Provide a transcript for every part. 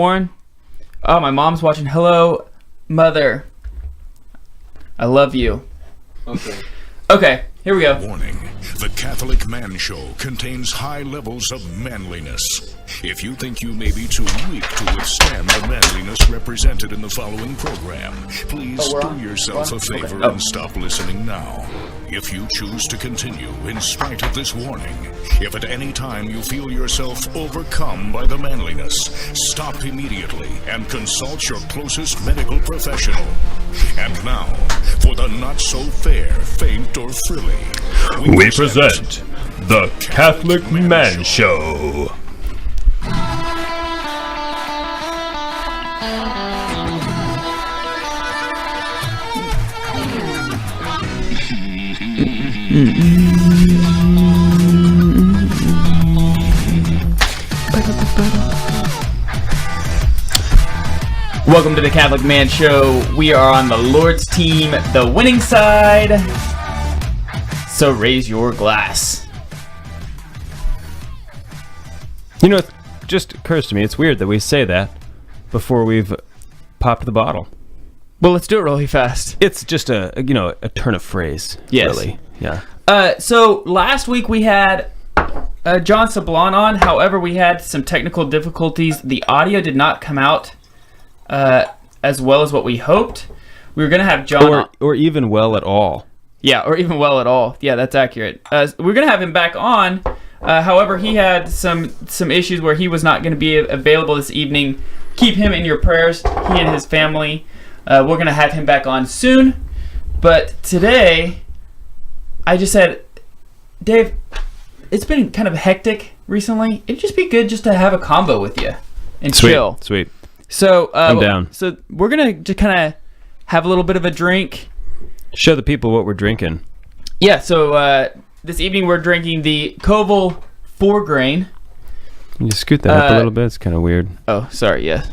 Warren. Oh, my mom's watching. Hello, mother. I love you. Okay, here we go. Warning. The Catholic Man Show contains high levels of manliness. If you think you may be too weak to withstand the manliness represented in the following program, please do yourself a favor and stop listening now. If you choose to continue in spite of this warning, if at any time you feel yourself overcome by the manliness, stop immediately and consult your closest medical professional. And now, for the not-so-fair, faint, or frilly, we present The Catholic Man Show. Welcome to the Catholic Man Show. We are on the Lord's team, the winning side. So raise your glass. You know, it just occurs to me, it's weird that we say that before we've popped the bottle. Well, let's do it really fast. It's just a turn of phrase. Yes. Really. Yeah. So last week we had John Sablon on. However, we had some technical difficulties. The audio did not come out as well as what we hoped. We were going to have John or even well at all. Yeah, or even well at all. Yeah, that's accurate. We're going to have him back on. However, he had some issues where he was not going to be available this evening. Keep him in your prayers, he and his family. We're going to have him back on soon. But today, I just said, Dave, it's been kind of hectic recently. It'd just be good just to have a combo with you and chill. Sweet. So I'm down. So we're going to just kind of have a little bit of a drink. Show the people what we're drinking. Yeah, so this evening we're drinking the Koval 4-grain. Can you scoot that up a little bit? It's kind of weird. Oh, sorry, yeah.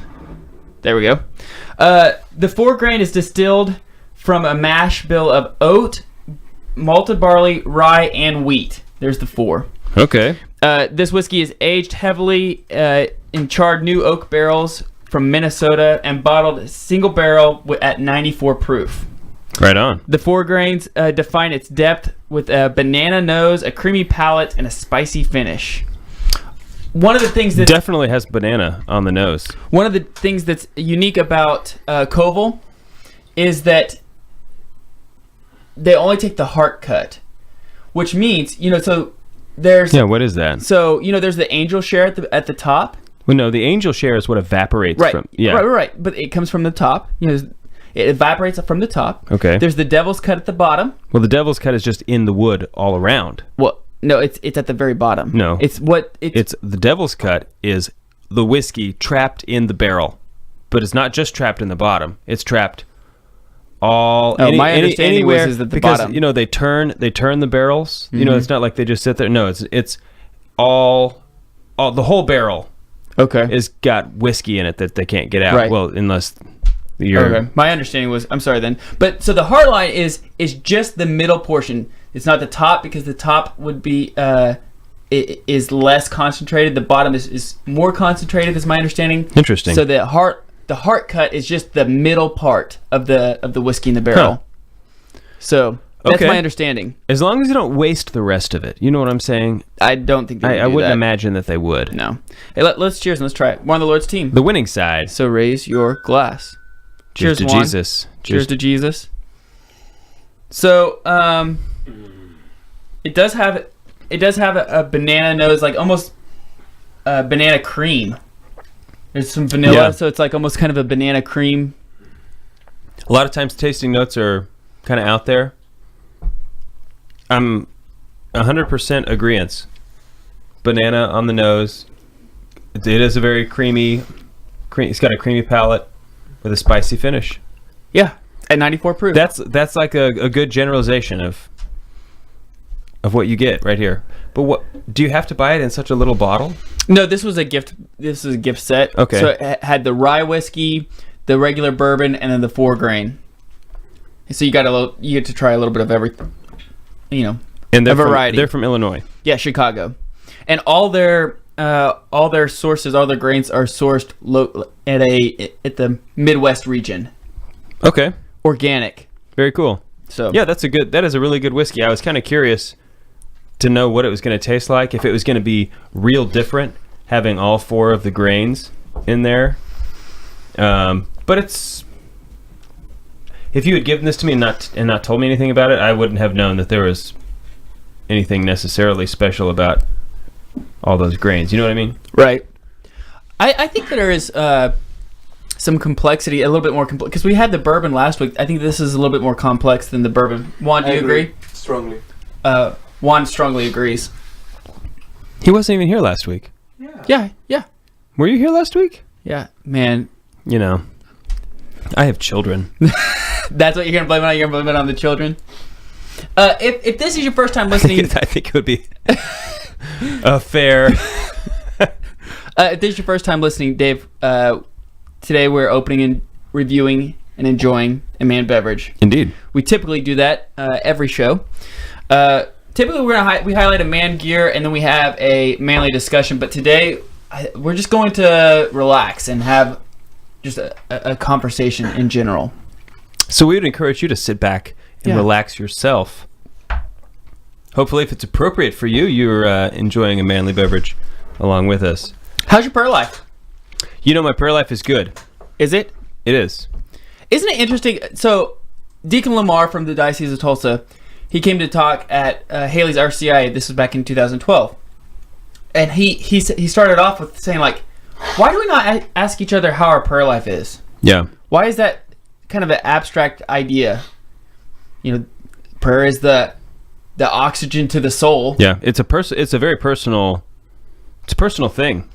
There we go. The 4-grain is distilled from a mash bill of oat, malted barley, rye, and wheat. There's the 4. Okay. This whiskey is aged heavily in charred new oak barrels from Minnesota and bottled single barrel at 94 proof. Right on. The 4 grains define its depth with a banana nose, a creamy palate, and a spicy finish. One of the things that definitely has banana on the nose. One of the things that's unique about Koval is that they only take the heart cut, which means so there's what is that? So there's the angel share at the top. Well, no, the angel share is what evaporates from. Yeah, right. But it comes from the top. It evaporates from the top. Okay. There's the devil's cut at the bottom. Well, the devil's cut is just in the wood all around. Well, no, it's at the very bottom. No. It's the devil's cut is the whiskey trapped in the barrel. But it's not just trapped in the bottom. It's trapped my understanding anywhere is that the because bottom. they turn the barrels. Mm-hmm. It's not like they just sit there. No, it's all the whole barrel. Okay. Is got whiskey in it that they can't get out. Right. Well, unless you're My understanding was, I'm sorry then, but so the heart line is just the middle portion. It's not the top because the top would be it is less concentrated. The bottom is more concentrated, is my understanding. Interesting. So the heart cut is just the middle part of the whiskey in the barrel. Huh. So that's my understanding. As long as you don't waste the rest of it, you know what I'm saying? I don't think they would I do wouldn't that. imagine that they would. No. Hey, let's cheers and let's try it. We're on the Lord's team. The winning side. So raise your glass. Cheers to Juan. Jesus. Cheers to Jesus. So, it does have a banana nose, like almost banana cream. There's some vanilla, so it's like almost kind of a banana cream. A lot of times tasting notes are kind of out there. I'm 100% agreeance. Banana on the nose. It is a very creamy. It's got a creamy palate with a spicy finish. Yeah, at 94 proof. That's like a good generalization of what you get right here. But what do you have to buy it in such a little bottle? No, this was a gift. This is a gift set. Okay. So it had the rye whiskey, the regular bourbon, and then the 4-grain. So you get to try a little bit of everything. And a variety. They're from Illinois. Yeah, Chicago, and all their all their sources, all their grains are sourced at the Midwest region. Okay. Organic. Very cool. So yeah, that is a really good whiskey. I was kind of curious to know what it was going to taste like, if it was going to be real different having all 4 of the grains in there. But if you had given this to me and not told me anything about it, I wouldn't have known that there was anything necessarily special about all those grains. You know what I mean? Right. I think that there is some complexity, a little bit more complex, because we had the bourbon last week. I think this is a little bit more complex than the bourbon. Juan, do you agree? Strongly. Juan strongly agrees. He wasn't even here last week. Yeah. Were you here last week? Yeah, man. You know, I have children. That's what you're going to blame it on? You're going to blame it on the children? If this is your first time listening... I think it would be a fair... if this is your first time listening, Dave, today we're opening and reviewing and enjoying a man beverage. Indeed. We typically do that every show. Typically we highlight a man gear and then we have a manly discussion, but today we're just going to relax and have just a conversation in general. So we would encourage you to sit back and relax yourself. Hopefully, if it's appropriate for you, you're enjoying a manly beverage along with us. How's your prayer life? You know, my prayer life is good. Is it? It is. Isn't it interesting? So, Deacon Lamar from the Diocese of Tulsa, he came to talk at Haley's RCI. This was back in 2012. And he started off with saying, like, why do we not ask each other how our prayer life is? Yeah. Why is that kind of an abstract idea? You know, prayer is the oxygen to the soul. Yeah, it's a very personal. It's a personal thing.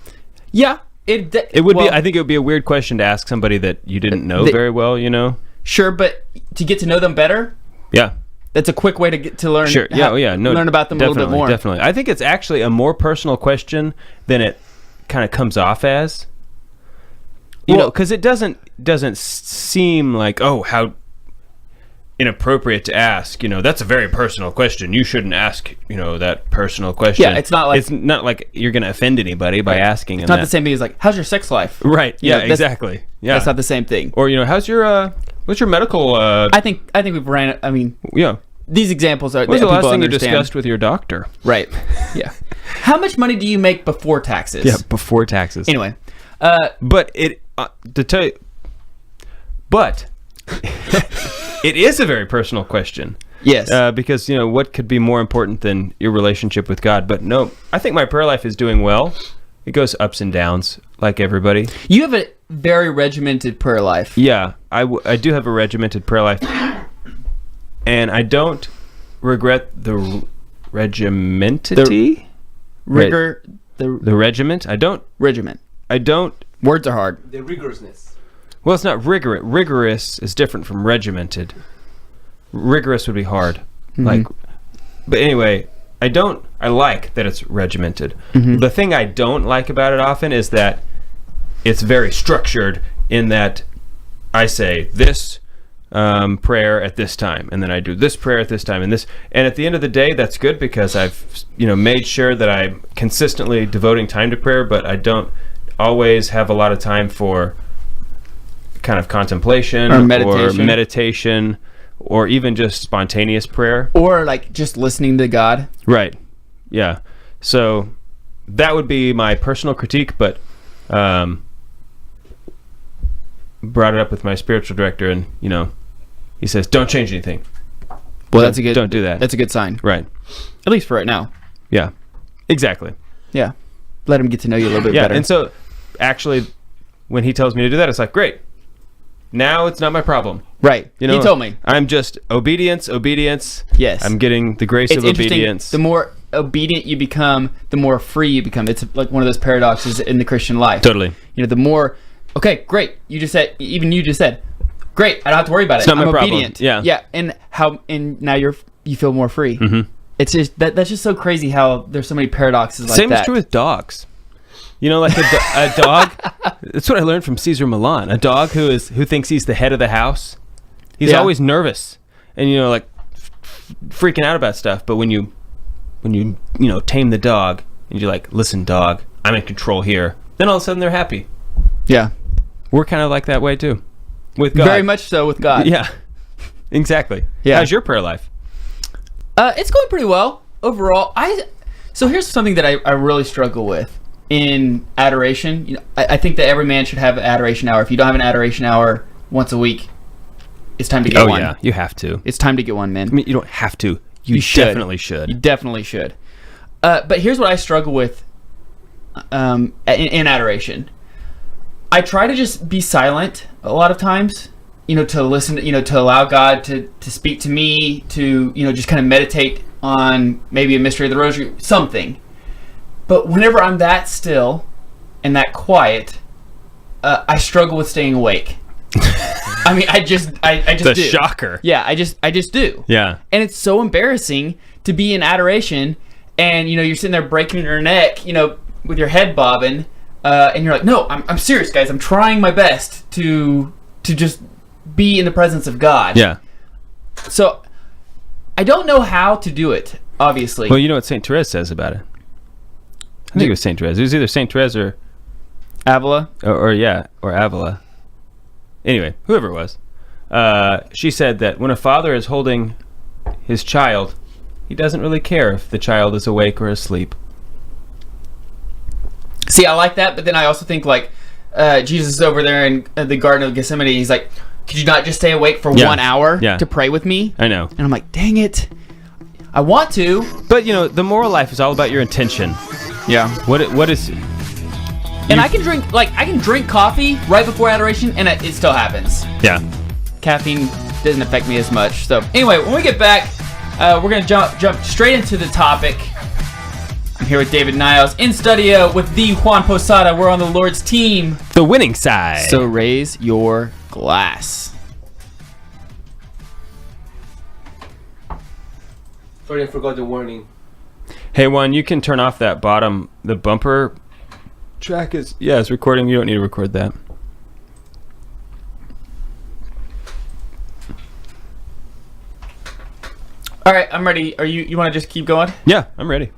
Yeah, it would be. I think it would be a weird question to ask somebody that you didn't know very well. You know. Sure, but to get to know them better. Yeah. That's a quick way to get to learn. Sure. Learn about them a little bit more. Definitely. I think it's actually a more personal question than it kind of comes off as. You know, because it doesn't seem like, oh, how inappropriate to ask. You know, that's a very personal question. You shouldn't ask, that personal question. Yeah, it's not like you're going to offend anybody by asking. It's not the same thing as like, how's your sex life? Right. Yeah. Exactly. Yeah. That's not the same thing. Or how's your what's your medical? I think we've ran. I mean, yeah. These examples are. What's the last thing you discussed with your doctor? Right. Yeah. How much money do you make before taxes? Yeah, before taxes. Anyway, but it to tell you, but it is a very personal question. Yes. Because what could be more important than your relationship with God? But no, I think my prayer life is doing well. It goes ups and downs like everybody. You have a very regimented prayer life. Yeah, I do have a regimented prayer life. And I don't regret the regimentity. The regiment. I don't. Regiment. I don't. Words are hard. The rigorousness. Well, it's not rigorous. Rigorous is different from regimented. Rigorous would be hard. Mm-hmm. But anyway, I like that it's regimented. Mm-hmm. The thing I don't like about it often is that it's very structured in that I say this prayer at this time, and then I do this prayer at this time, and at the end of the day, that's good because I've made sure that I'm consistently devoting time to prayer, but I don't always have a lot of time for kind of contemplation or meditation or even just spontaneous prayer or like just listening to God. Right. Yeah. So that would be my personal critique, but brought it up with my spiritual director, and he says, don't change anything. Well, don't do that. That's a good sign. Right. At least for right now. Yeah. Exactly. Yeah. Let him get to know you a little bit better. Yeah, and so actually when he tells me to do that, it's like, great. Now it's not my problem. Right. He told me. I'm just obedience. Yes. I'm getting the grace of obedience. The more obedient you become, the more free you become. It's like one of those paradoxes in the Christian life. Totally. The more, okay, great. You just said, great, I don't have to worry about it. It's not my problem. Obedient. Yeah. Yeah. And now you feel more free. Mm-hmm. It's just that's just so crazy how there's so many paradoxes like Same that. is true with dogs. Like a dog. That's what I learned from Caesar Milan. A dog who thinks he's the head of the house. He's always nervous and freaking out about stuff. But when you tame the dog and you're like, listen, dog, I'm in control here, then all of a sudden they're happy. Yeah. We're kind of like that way too, with God. Very much so with God. Yeah, exactly. Yeah. How's your prayer life? It's going pretty well overall. So here's something that I really struggle with in adoration. You know, I think that every man should have an adoration hour. If you don't have an adoration hour once a week, it's time to get one. Oh yeah, you have to. It's time to get one, man. I mean, you don't have to. You definitely should. You definitely should. But here's what I struggle with in adoration. I try to just be silent a lot of times, to listen, to allow God to speak to me, to, just kind of meditate on maybe a mystery of the rosary, something. But whenever I'm that still and that quiet, I struggle with staying awake. I mean, I just the do. Shocker. Yeah, I just do. Yeah. And it's so embarrassing to be in adoration and, you're sitting there breaking your neck, with your head bobbing, and you're like, no, I'm serious, guys. I'm trying my best to just be in the presence of God. Yeah. So I don't know how to do it, obviously. Well, you know what St. Therese says about it? I think it was St. Therese. It was either St. Therese or Avila? Or Avila. Anyway, whoever it was. She said that when a father is holding his child, he doesn't really care if the child is awake or asleep. See, I like that, but then I also think, like, Jesus is over there in the Garden of Gethsemane. He's like, could you not just stay awake for 1 hour to pray with me? I know. And I'm like, dang it. I want to. But, the moral life is all about your intention. Yeah. What is... And I can drink coffee right before adoration, and it still happens. Yeah. Caffeine doesn't affect me as much. So, anyway, when we get back, we're going to jump straight into the topic. I'm here with David Niles in studio with the Juan Posada. We're on the Lord's team. The winning side. So raise your glass. Sorry, I forgot the warning. Hey, Juan, you can turn off that the bumper track is... Yeah, it's recording. You don't need to record that. All right, I'm ready. You want to just keep going? Yeah, I'm ready.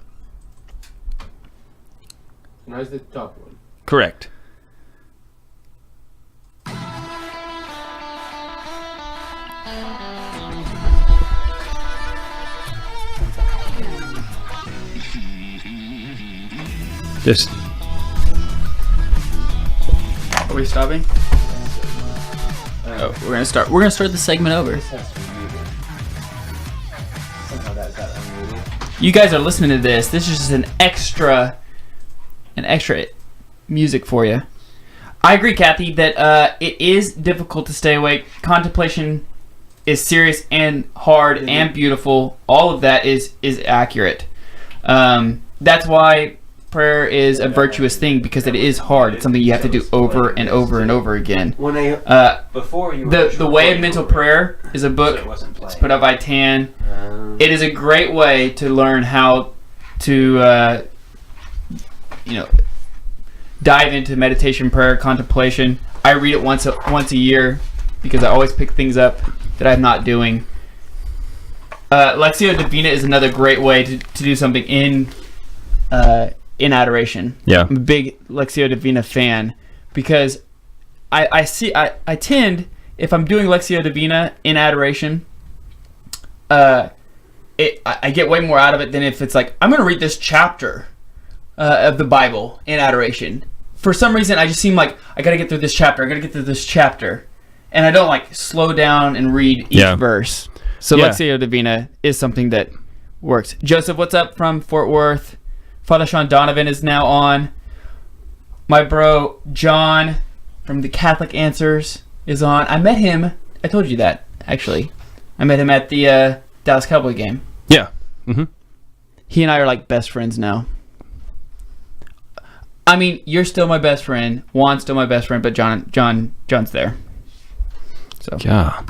Now is the top one. Correct. Just... Are we stopping? Oh, we're gonna start. We're gonna start the segment over. Somehow that got unmuted. You guys are listening to this. This is just an extra music for you. I agree, Kathy, that it is difficult to stay awake. Contemplation is serious and hard and beautiful. All of that is accurate. That's why prayer is a virtuous thing, because it is hard. It's something you have to do over and over and over again. When before you the Way of Mental Prayer is a book. It's put out by Tan. It is a great way to learn how to dive into meditation, prayer, contemplation. I read it once a year because I always pick things up that I'm not doing. Lectio Divina is another great way to do something in adoration. Yeah. I'm a big Lectio Divina fan because I tend, if I'm doing Lectio Divina in adoration, I get way more out of it than if it's like, I'm going to read this chapter of the Bible in adoration. For some reason, I just seem like I got to get through this chapter. And I don't like slow down and read each verse. So Lectio Divina is something that works. Joseph, what's up from Fort Worth? Father Sean Donovan is now on. My bro John from the Catholic Answers is on. I met him. I told you that, actually. I met him at the Dallas Cowboy game. Yeah. Mm-hmm. He and I are like best friends now. I mean, you're still my best friend. Juan's still my best friend, but John's there. So yeah.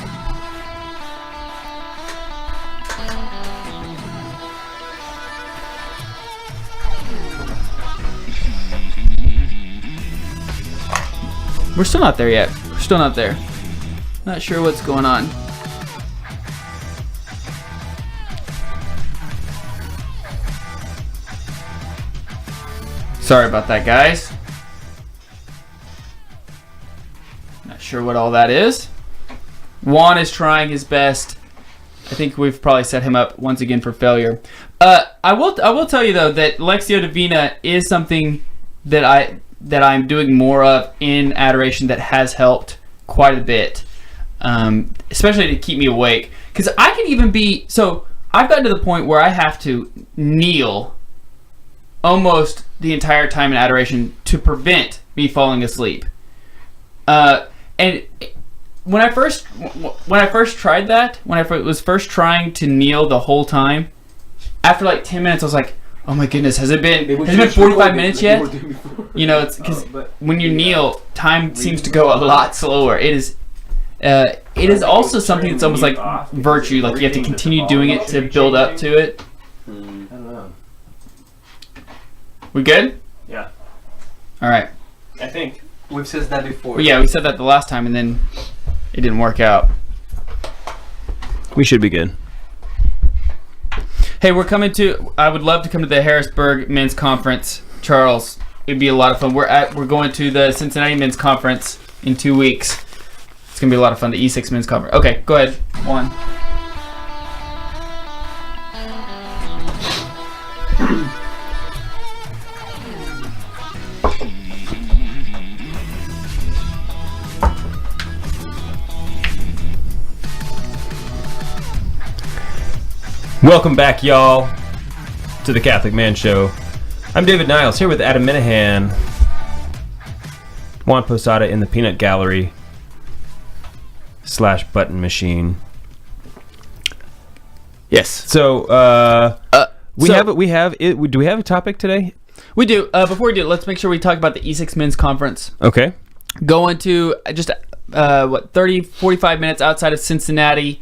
We're still not there yet. Not sure what's going on. Sorry about that, guys. Not sure what all that is. Juan is trying his best. I think we've probably set him up once again for failure. I will tell you though that Lectio Divina is something that I'm doing more of in adoration that has helped quite a bit, especially to keep me awake. Because I can even be so. I've gotten to the point where I have to kneel almost the entire time in adoration to prevent me falling asleep. And when I first tried that, when I was first trying to kneel the whole time, after like 10 minutes, I was like, "Oh my goodness, has it been 45 minutes yet?" You know, it's because when you kneel, time seems to go a lot slower. It is also something that's almost like virtue. Like you have to continue doing it to build up to it. I don't know. We good? Yeah. All right. I think. We've said that before. Well, yeah, we said that the last time, and then it didn't work out. We should be good. Hey, I would love to come to the Harrisburg Men's Conference, Charles. It'd be a lot of fun. We're going to the Cincinnati Men's Conference in 2 weeks. It's gonna be a lot of fun. The E6 Men's Conference. Okay, go ahead. One. Welcome back, y'all, to the Catholic Man Show. I'm David Niles, here with Adam Minahan, Juan Posada in the Peanut Gallery / button machine. Yes. So, do we have a topic today? We do. Before we do, let's make sure we talk about the E6 Men's Conference. Okay. Going to just 45 minutes outside of Cincinnati.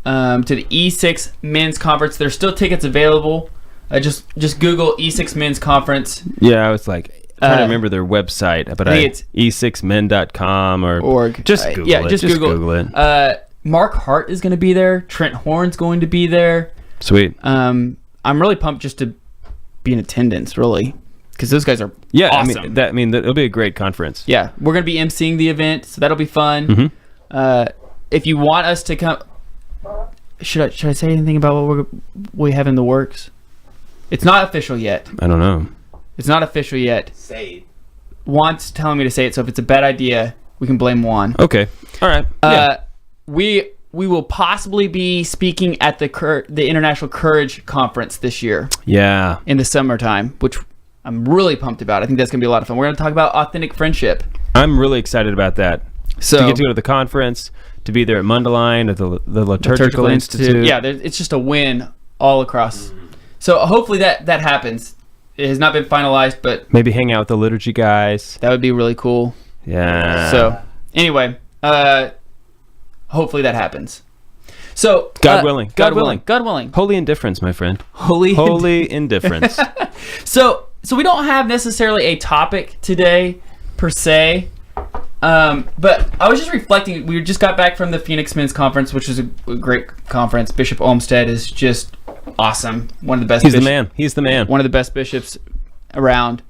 To the E6 Men's Conference. There's still tickets available. Just Google E6 Men's Conference. Yeah, I was like trying to remember their website, but it's e6men.com or org. Just Google it. Just Google it. Mark Hart is going to be there. Trent Horn's going to be there. Sweet. I'm really pumped just to be in attendance, really, because those guys are awesome. I mean, it'll be a great conference. Yeah, we're going to be emceeing the event, so that'll be fun. Mm-hmm. If you want us to come. Should I say anything about what we have in the works? It's not official yet. I don't know. It's not official yet. Say it. Juan's telling me to say it, so if it's a bad idea, we can blame Juan. Okay. All right. We will possibly be speaking at the International Courage Conference this year. Yeah. In the summertime, which I'm really pumped about. I think that's going to be a lot of fun. We're going to talk about authentic friendship. I'm really excited about that. So to get to go to the conference, to be there at Mundelein, at the Liturgical Institute. Yeah, it's just a win all across. So hopefully that happens. It has not been finalized, but maybe hang out with the liturgy guys. That would be really cool. Yeah. So anyway, hopefully that happens. So God willing. God willing. Holy indifference, my friend. Holy indifference. So we don't have necessarily a topic today per se. But I was just reflecting. We just got back from the Phoenix Men's Conference, which is a great conference. Bishop Olmsted is just awesome. One of the best. He's the man. One of the best bishops around.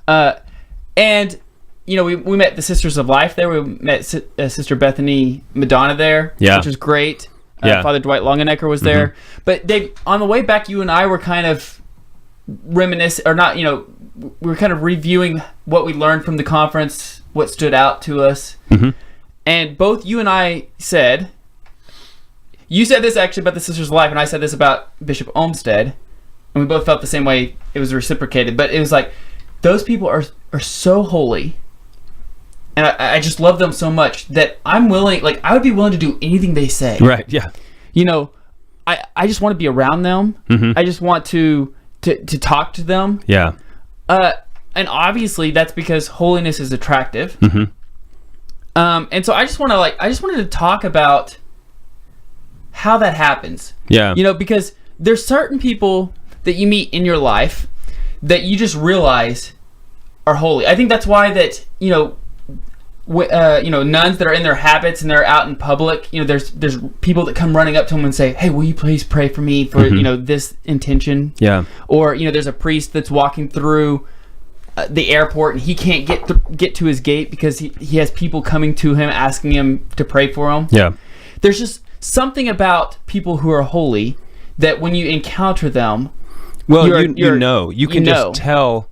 And you know, we met the Sisters of Life there. We met Sister Bethany Madonna there, which was great. Father Dwight Longenecker was there. Mm-hmm. But Dave, on the way back, you and I were kind of reminiscing, or not? You know, we were kind of reviewing what we learned from the conference. What stood out to us. Mm-hmm. And both you and I said, you said this actually about the Sisters of Life, and I said this about Bishop Olmsted, and we both felt the same way. It was reciprocated, but it was like, those people are so holy, and I just love them so much that I would be willing to do anything they say. Right, yeah. You know, I just want to be around them. Mm-hmm. I just want to talk to them. Yeah. And obviously that's because holiness is attractive. Mm-hmm. And so I just wanted to talk about how that happens. Yeah. You know, because there's certain people that you meet in your life that you just realize are holy. I think that's why that, nuns that are in their habits and they're out in public, there's people that come running up to them and say, "Hey, will you please pray for me for, this intention?" Yeah. Or, there's a priest that's walking through the airport and he can't get to his gate because he has people coming to him asking him to pray for him. Yeah. There's just something about people who are holy that when you encounter them, well, you can know. just tell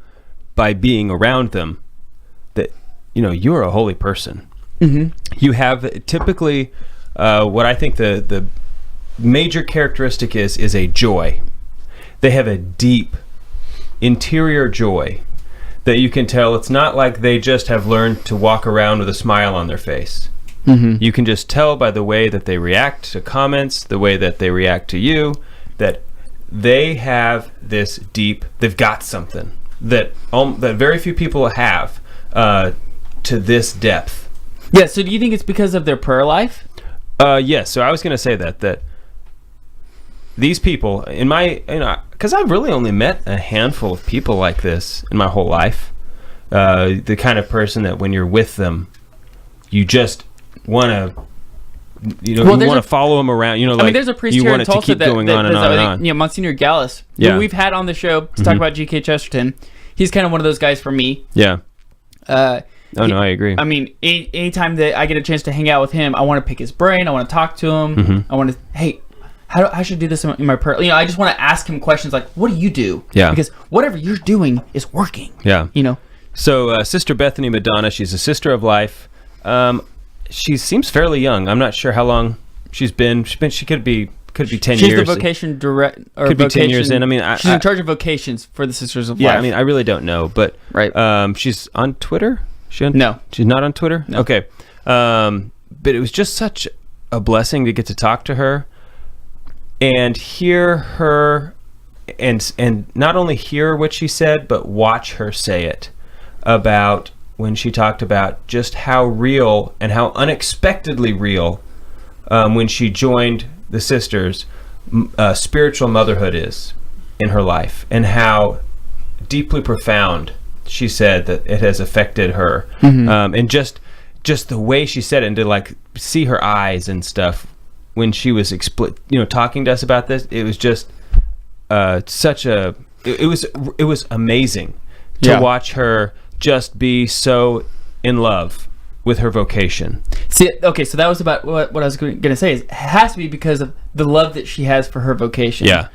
by being around them that you're a holy person. Mm-hmm. You have typically what I think the major characteristic is a joy. They have a deep interior joy that you can tell. It's not like they just have learned to walk around with a smile on their face. Mm-hmm. You can just tell by the way that they react to comments, the way that they react to you, that they have this deep, they've got something that very few people have to this depth. Yeah, so do you think it's because of their prayer life? Yes, so I was going to say that these people, because I've really only met a handful of people like this in my whole life. The kind of person that when you're with them, you just want to, you want to follow them around. There's a priest here in Tulsa that going on and on. Monsignor Gallus, who we've had on the show to talk about G.K. Chesterton. He's kind of one of those guys for me. Yeah. I agree. I mean, anytime that I get a chance to hang out with him, I want to pick his brain. I want to talk to him. Mm-hmm. I want to, hey, I should do this in my prayer. I just want to ask him questions like, what do you do? Yeah. Because whatever you're doing is working. Yeah. So Sister Bethany Madonna, she's a sister of life. She seems fairly young. I'm not sure how long she's been. She could be 10 years. She's the vocation direct. Or could be 10 years in. She's in charge of vocations for the Sisters of Life. Yeah, I really don't know, but right. She's on Twitter. No, she's not on Twitter. No. Okay, but it was just such a blessing to get to talk to her and hear her, and not only hear what she said, but watch her say it about when she talked about just how real and how unexpectedly real when she joined the sisters, spiritual motherhood is in her life, and how deeply profound she said that it has affected her. Mm-hmm. And just the way she said it, and to see her eyes and stuff when she was talking to us about this, it was just it was amazing to watch her just be so in love with her vocation. See, okay, so that was about what I was going to say. Is it has to be because of the love that she has for her vocation. Yeah,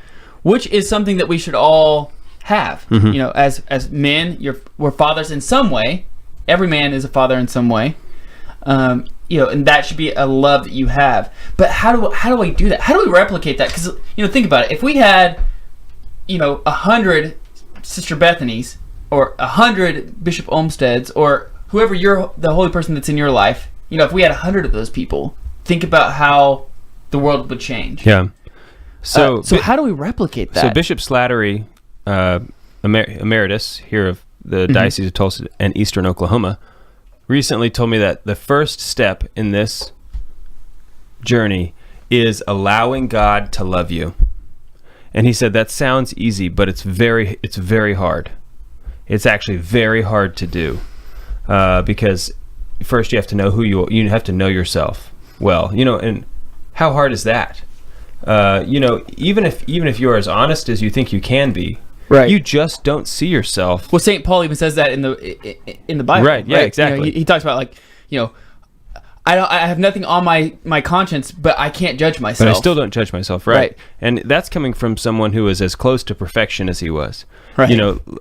which is something that we should all have. Mm-hmm. As men, we're fathers in some way. Every man is a father in some way. And that should be a love that you have. But how do we do that? How do we replicate that? Because think about it. If we had 100 Sister Bethanys, or 100 Bishop Olmsteads, or whoever the holy person that's in your life, if we had 100 of those people, think about how the world would change. Yeah. So how do we replicate that? So Bishop Slattery, emeritus here of the Diocese of Tulsa and Eastern Oklahoma, recently told me that the first step in this journey is allowing God to love you. And he said that sounds easy, but it's very hard. It's actually very hard to do because first you have to know you have to know yourself well, and how hard is that? Even if you're as honest as you think you can be, right, you just don't see yourself. Well, St. Paul even says that in the Bible. Right, yeah, exactly. He talks about I have nothing on my conscience, but I can't judge myself. But I still don't judge myself, right? And that's coming from someone who was as close to perfection as he was. Right.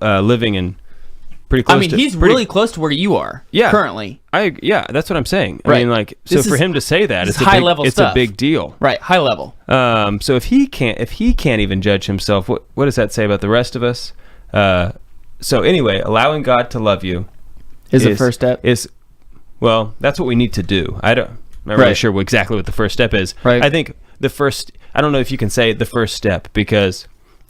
Living in pretty close. He's really close to where you are. Yeah. Currently. That's what I'm saying. Right. So for him to say that, it's high level stuff. It's a big deal. Right. High level. So if he can't even judge himself, what does that say about the rest of us? So anyway, allowing God to love you is the first step. Well, that's what we need to do. I'm not really sure exactly what the first step is. Right. I think I don't know if you can say the first step, because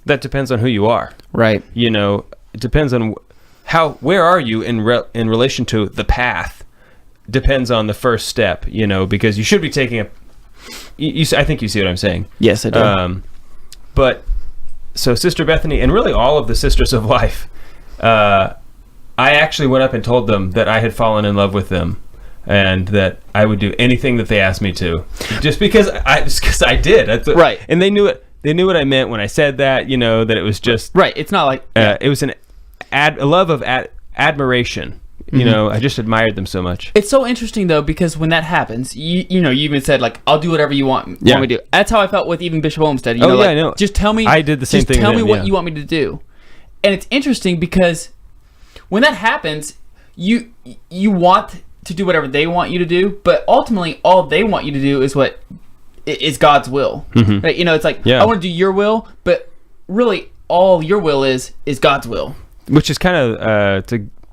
that depends on who you are. Right. It depends on where are you in relation to the path. Depends on the first step, because you should be taking I think you see what I'm saying. Yes, I do. But so Sister Bethany, and really all of the Sisters of Life, I actually went up and told them that I had fallen in love with them and that I would do anything that they asked me to, just because I did. Right. And they knew it. They knew what I meant when I said that. That it was just right. It's not like it was a love of admiration. You know, I just admired them so much. It's so interesting though, because when that happens, you know, you even said like, "I'll do whatever you want me to do." That's how I felt with even Bishop Olmsted. You know, like, I know. Just tell me. I did the same thing. Just tell with me him, what you want me to do. And it's interesting because when that happens, you want to do whatever they want you to do, but ultimately, all they want you to do is what is God's will. Right? You know, it's like I want to do your will, but really, all your will is God's will. Which is kind of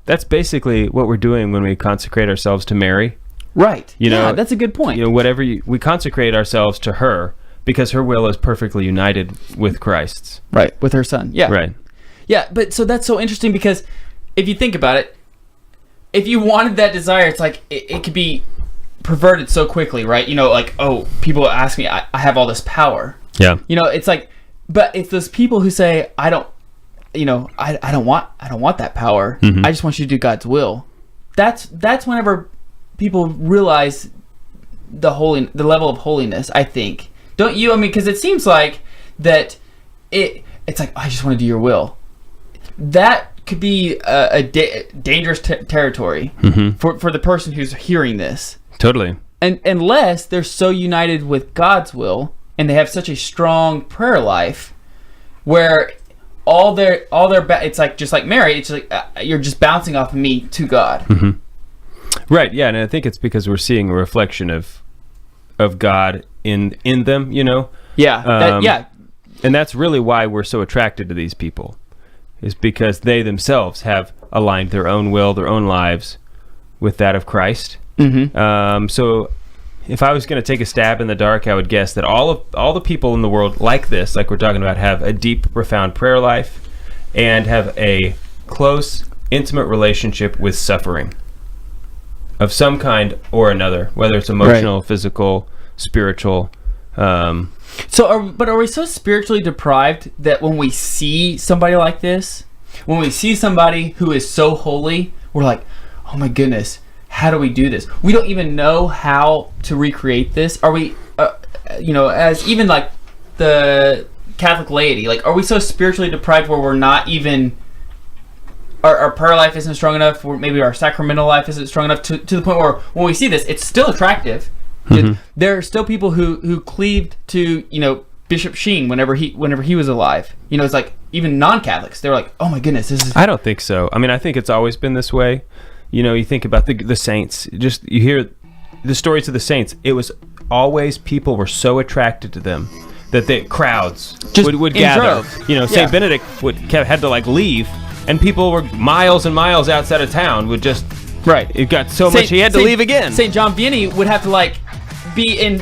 that's basically what we're doing when we consecrate ourselves to Mary. Right. You know, that's a good point. You know, we consecrate ourselves to her because her will is perfectly united with Christ's. Right. With her son. Yeah. Right. Yeah, but so that's so interesting because if you think about it, if you wanted that desire, it's like it could be perverted so quickly, right? You know, like, oh, people ask me, I have all this power. Yeah. You know, it's like, but it's those people who say, I don't want that power. I just want you to do God's will. That's whenever people realize the level of holiness, I think. Don't you? I mean, because it seems like that it's like, I just want to do your will. That could be a dangerous territory for the person who's hearing this. Totally. And unless they're so united with God's will and they have such a strong prayer life where all their it's like just like Mary, it's like you're just bouncing off of me to God. Right. Yeah, and I think it's because we're seeing a reflection of God in them, you know. Yeah. And that's really why we're so attracted to these people, is because they themselves have aligned their own will, their own lives with that of Christ. So if I was going to take a stab in the dark, I would guess that all the people in the world like this, like we're talking about, have a deep, profound prayer life and have a close, intimate relationship with suffering of some kind or another, whether it's emotional, physical, spiritual. But are we so spiritually deprived that when we see somebody like this, when we see somebody who is so holy, we're like, oh my goodness, how do we do this? We don't even know how to recreate this. Are we, as even like the Catholic laity, like, are we so spiritually deprived where we're not even, our prayer life isn't strong enough, or maybe our sacramental life isn't strong enough to the point where when we see this, it's still attractive. There are still people who cleaved to, Bishop Sheen whenever he was alive. It's like even non-Catholics, they were like, oh my goodness, this is... I don't think so. I mean, I think it's always been this way. You think about the saints, just you hear the stories of the saints. It was always people were so attracted to them that the crowds would gather. Saint Benedict had to leave, and people were miles and miles outside of town would just It got so much he had to leave again. Saint John Vianney would have to be in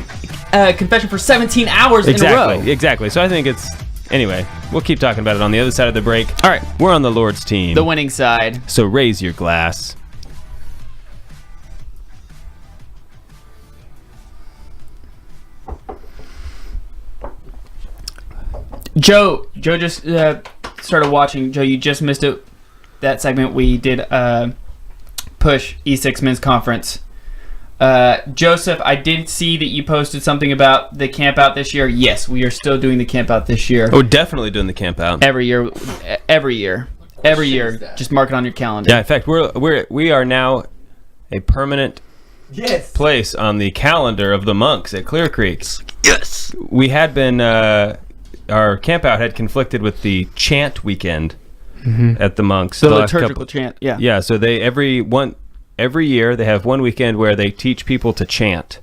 confession for 17 hours in a row. Exactly. So I think it's anyway. We'll keep talking about it on the other side of the break. All right, we're on the Lord's team, the winning side. So raise your glass. Joe just started watching. Joe, you just missed it. That segment we did push E6 Men's Conference. Joseph, I did see that you posted something about the camp out this year. Yes, we are still doing the camp out this year. Oh, definitely doing the camp out. Every year. Just mark it on your calendar. Yeah, in fact, we are now a permanent place on the calendar of the monks at Clear Creek. Yes. We had been our camp out had conflicted with the chant weekend at the monks. The liturgical chant, yeah. Yeah, so they every year they have one weekend where they teach people to chant,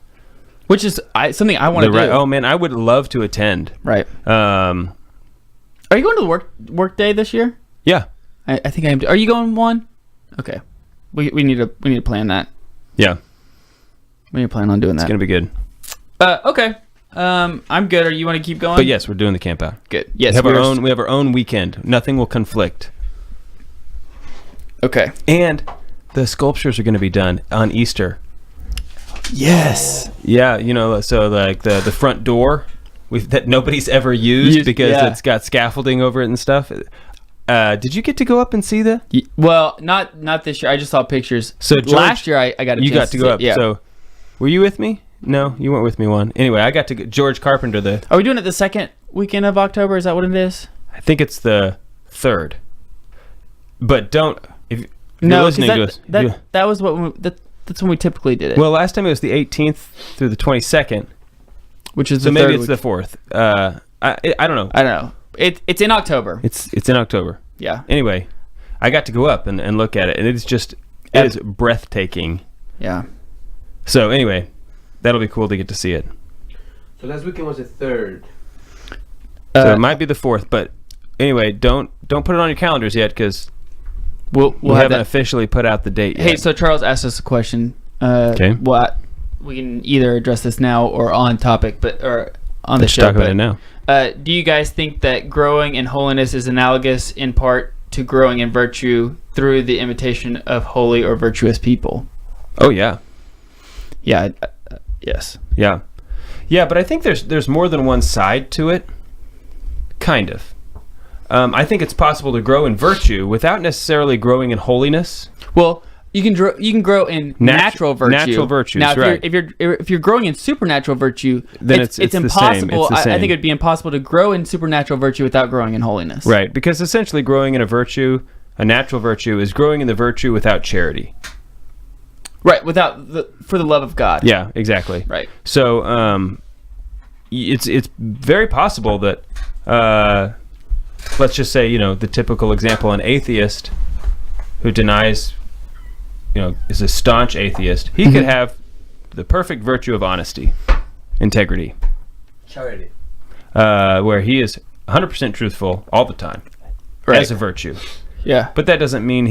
which is something I want to do. Oh man, I would love to attend. Right. Are you going to the work day this year? Yeah, I think I am. Are you going one? Okay, we need to plan that. Yeah, we need to plan on doing that. It's gonna be good. Okay. I'm good. Or you want to keep going? But yes, we're doing the camp out. Good. Yes, we have our own weekend. Nothing will conflict. Okay. And the sculptures are going to be done on Easter. Yes. Yeah, so the front door that nobody's ever used because it's got scaffolding over it and stuff. Did you get to go up and see the? Well, not this year. I just saw pictures. So George, last year I got you got to go up. Yeah. So were you with me? No, you weren't with me one. Anyway, I got to George Carpenter. Are we doing it the second weekend of October? Is that what it is? I think it's the 3rd. But don't No, listening to us. That was that's when we typically did it. Well, last time it was the 18th through the 22nd, which is so the maybe third it's week. the 4th. I don't know. I don't know. It's in October. It's in October. Yeah. Anyway, I got to go up and look at it, and it is breathtaking. Yeah. So anyway, that'll be cool to get to see it. So last weekend was the 3rd. So it might be the 4th, but anyway, don't put it on your calendars yet because we'll we have haven't that. officially put out the date yet. Hey, so Charles asked us a question. Okay. What we can either address this now or on topic, or on the Let's show. talk about it now. Do you guys think that growing in holiness is analogous in part to growing in virtue through the imitation of holy or virtuous people? Oh yeah. Yeah. Yes. Yeah. Yeah, but I think there's more than one side to it. Kind of. I think it's possible to grow in virtue without necessarily growing in holiness. Well, you can grow in natural virtue. Natural virtues, now, right. if you're growing in supernatural virtue, then it's the same. impossible. It's the I same. think it would be impossible to grow in supernatural virtue without growing in holiness. Right, because essentially growing in a natural virtue, is growing in the virtue without charity. Right, for the love of God. Yeah, exactly. Right. So it's very possible that let's just say, the typical example, an atheist who denies, is a staunch atheist, he could have the perfect virtue of honesty, integrity, Charity. where he is 100% truthful all the time, Right. as a virtue. Yeah. But that doesn't mean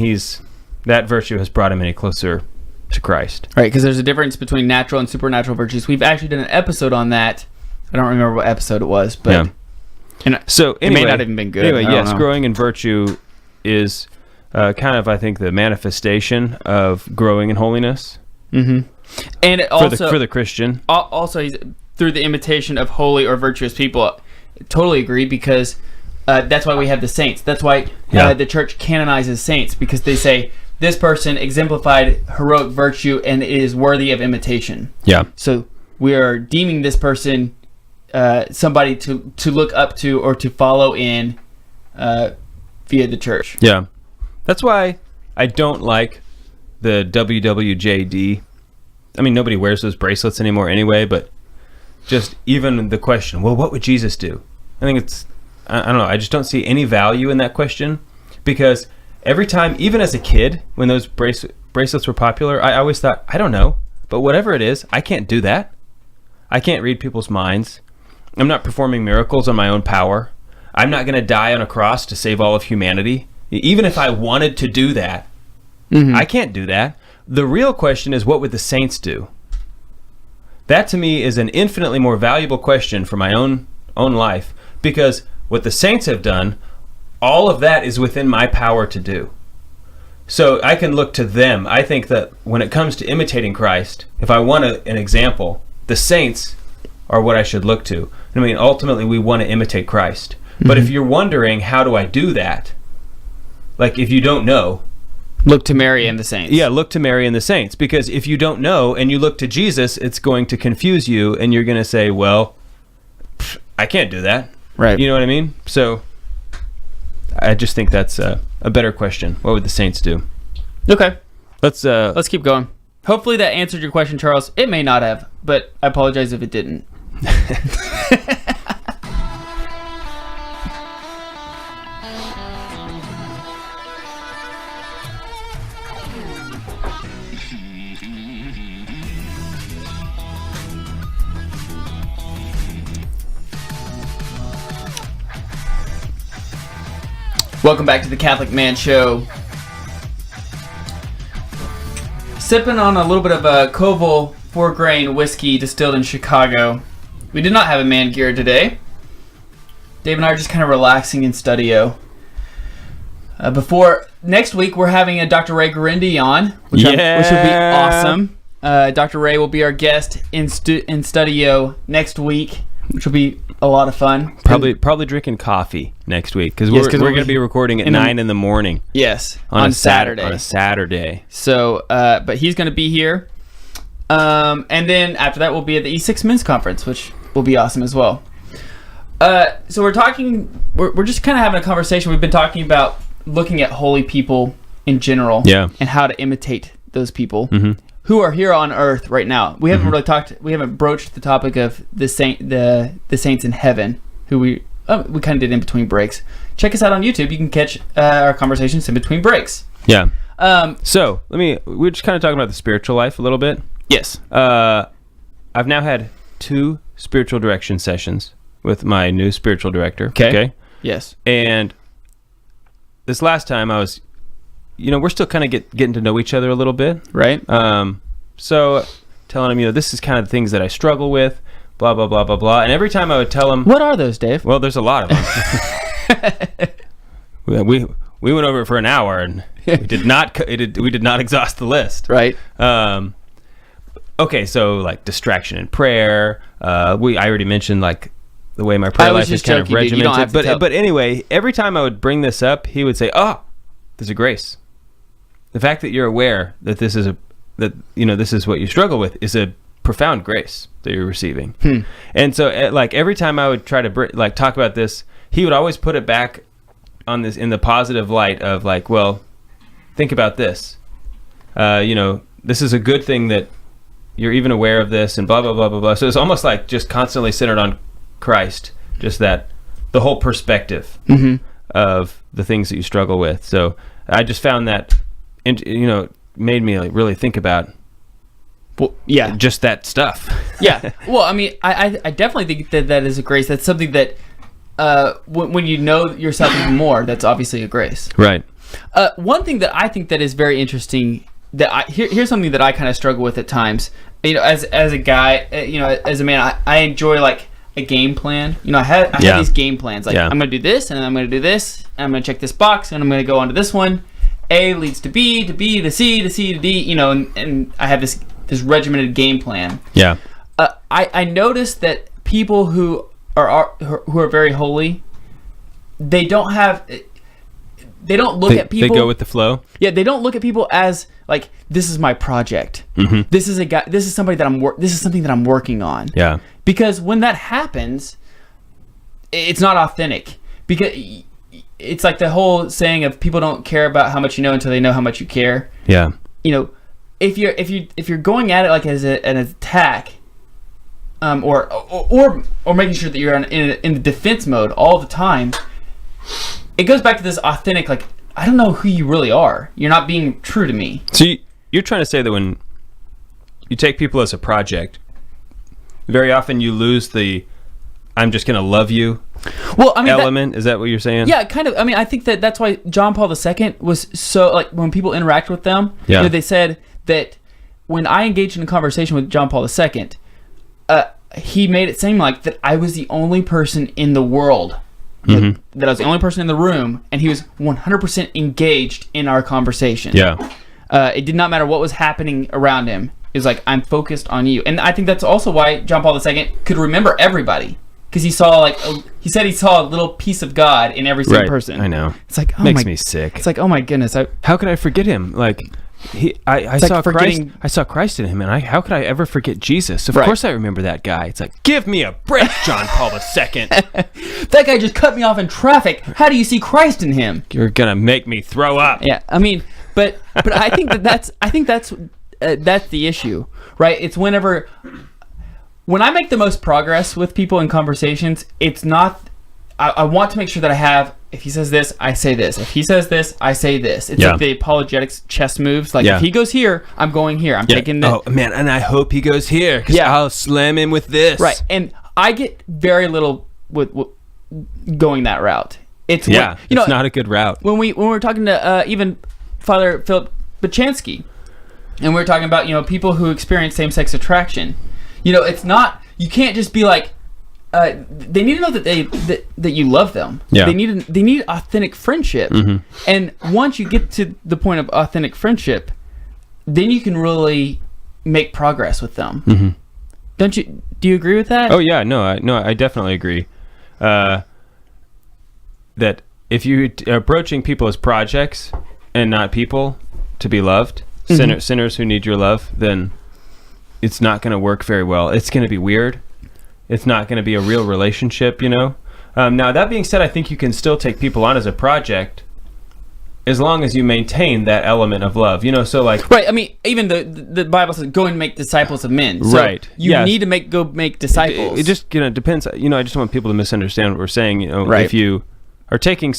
that virtue has brought him any closer to Christ. Right, because there's a difference between natural and supernatural virtues. We've actually done an episode on that. I don't remember what episode it was, but Yeah. and So it may not even been good. Anyway, I don't yes, know. growing in virtue is kind of, I think, the manifestation of growing in holiness and it for also the Christian. also he's through the imitation of holy or virtuous people. Totally agree, because that's why we have the saints. That's why the church canonizes saints, because they say this person exemplified heroic virtue and is worthy of imitation. Yeah. So we are deeming this person somebody to look up to or to follow in via the church. Yeah. That's why I don't like the WWJD. I mean, nobody wears those bracelets anymore anyway, but just even the question, well, what would Jesus do? I think I don't know, I just don't see any value in that question, because every time, even as a kid, when those bracelets were popular, I always thought, I don't know, but whatever it is, I can't do that. I can't read people's minds. I'm not performing miracles on my own power. I'm not going to die on a cross to save all of humanity. Even if I wanted to do that, I can't do that. The real question is, what would the saints do? That to me is an infinitely more valuable question for my own life, because what the saints have done, all of that is within my power to do. So I can look to them. I think that when it comes to imitating Christ, if I want an example, the saints are what I should look to. I mean, ultimately, we want to imitate Christ. But if you're wondering, how do I do that? Like, if you don't know, Look to Mary and the saints. yeah, look to Mary and the saints. Because if you don't know and you look to Jesus, it's going to confuse you, and you're going to say, well, I can't do that. Right. You know what I mean? So I just think that's a better question. What would the saints do? Okay. Let's Keep going. Hopefully that answered your question, Charles. It may not have, but I apologize if it didn't. Welcome back to the Catholic Man Show. Sipping on a little bit of a Koval 4-grain whiskey distilled in Chicago. We did not have a man gear today. Dave and I are just kind of relaxing in studio. Before next week, we're having a Dr. Ray Garindi on, which will be awesome. Dr. Ray will be our guest in studio next week, which will be a lot of fun. probably drinking coffee next week, because Yes, we're 'cause going to be recording at 9 in the morning. Yes, On Saturday. On a Saturday. So, but he's going to be here. And then after that, we'll be at the E6 Men's Conference, which will be awesome as well. So we're just kind of having a conversation. We've been talking about looking at holy people in general, Yeah. and how to imitate those people Mm-hmm. who are here on earth right now. We haven't we haven't broached the topic of the saints in heaven, who we kind of did in between breaks. Check us out on YouTube. You can catch our conversations in between breaks. Yeah. So we're just kind of talking about the spiritual life a little bit. Yes. I've now had 2 spiritual direction sessions with my new spiritual director. Okay. Yes. And this last time I was, we're still kind of getting to know each other a little bit. Right. So telling him, this is kind of the things that I struggle with, blah, blah, blah, blah, blah. And every time I would tell him... What are those, Dave? Well, there's a lot of them. we went over it for an hour and we did not exhaust the list. Right. Okay, so like distraction in prayer. I already mentioned like the way my prayer life is kind of regimented. But anyway, every time I would bring this up, he would say, "Oh, there's a grace. The fact that you're aware that this is this is what you struggle with is a profound grace that you're receiving." And so, like every time I would try to talk about this, he would always put it back on this in the positive light of like, well, think about this. This is a good thing that you're even aware of this, and blah blah blah blah blah. So it's almost like just constantly centered on Christ, just that the whole perspective of the things that you struggle with. So I just found that, made me like really think about, just that stuff. Yeah. Well, I mean, I definitely think that is a grace. That's something that when you know yourself even more, that's obviously a grace. Right. One thing that I think that is very interesting, that here's something that I kind of struggle with at times. As a guy, as a man, I enjoy like a game plan. I have these game plans. Like I'm going to do this, and I'm going to do this, and I'm going to check this box, and I'm going to go on to this one. A leads to B to C to C to D. And I have this regimented game plan. Yeah. I noticed that people who are very holy, they don't look at people. They go with the flow. Yeah, they don't look at people as like, this is my project. This is a guy. This is somebody that this is something that I'm working on. Yeah. Because when that happens, it's not authentic. Because it's like the whole saying of people don't care about how much you know until they know how much you care. Yeah. If you're going at it like as an attack, or making sure that you're in the defense mode all the time, it goes back to this authentic, like, I don't know who you really are. You're not being true to me. So you're trying to say that when you take people as a project, very often you lose the "I'm just going to love you" element. Is that what you're saying? Yeah, kind of. I mean, I think that's why John Paul II was so, like, when people interact with them, they said that when I engaged in a conversation with John Paul II, he made it seem like that I was the only person in the world, that I was the only person in the room, and he was 100% engaged in our conversation. Yeah. It did not matter what was happening around him. It was like, I'm focused on you. And I think that's also why John Paul II could remember everybody. Because he saw, he said he saw a little piece of God in every single person. I know. It's like, makes me sick. It's like, oh my goodness. How could I forget him? Like, I saw Christ. I saw Christ in him, and how could I ever forget Jesus? Of course I remember that guy. It's like, give me a break, John Paul II. That guy just cut me off in traffic. How do you see Christ in him? You're gonna make me throw up. Yeah, I mean, but I think that's the issue, right? It's when I make the most progress with people in conversations, it's not. I want to make sure that I have. If he says this, I say this. If he says this, I say this. It's like the apologetics chess moves. Like, if he goes here, I'm going here. I'm taking this. Oh, man, and I hope he goes here, because I'll slam him with this. Right, and I get very little with going that route. It's it's not a good route. When we were talking to even Father Philip Bachansky, and we were talking about people who experience same-sex attraction. It's not. You can't just be like. They need to know that you love them. Yeah. They need authentic friendship. And once you get to the point of authentic friendship, then you can really make progress with them. Don't you? Do you agree with that? Oh yeah, no, I definitely agree. That if you are approaching people as projects and not people to be loved, sinners who need your love, then it's not going to work very well. It's going to be weird. It's not going to be a real relationship, Now, that being said, I think you can still take people on as a project as long as you maintain that element of love, so like right. I mean, even the Bible says, "Go and make disciples of men." So right. You need to go make disciples. It just depends. I just don't want people to misunderstand what we're saying. Right. If you are taking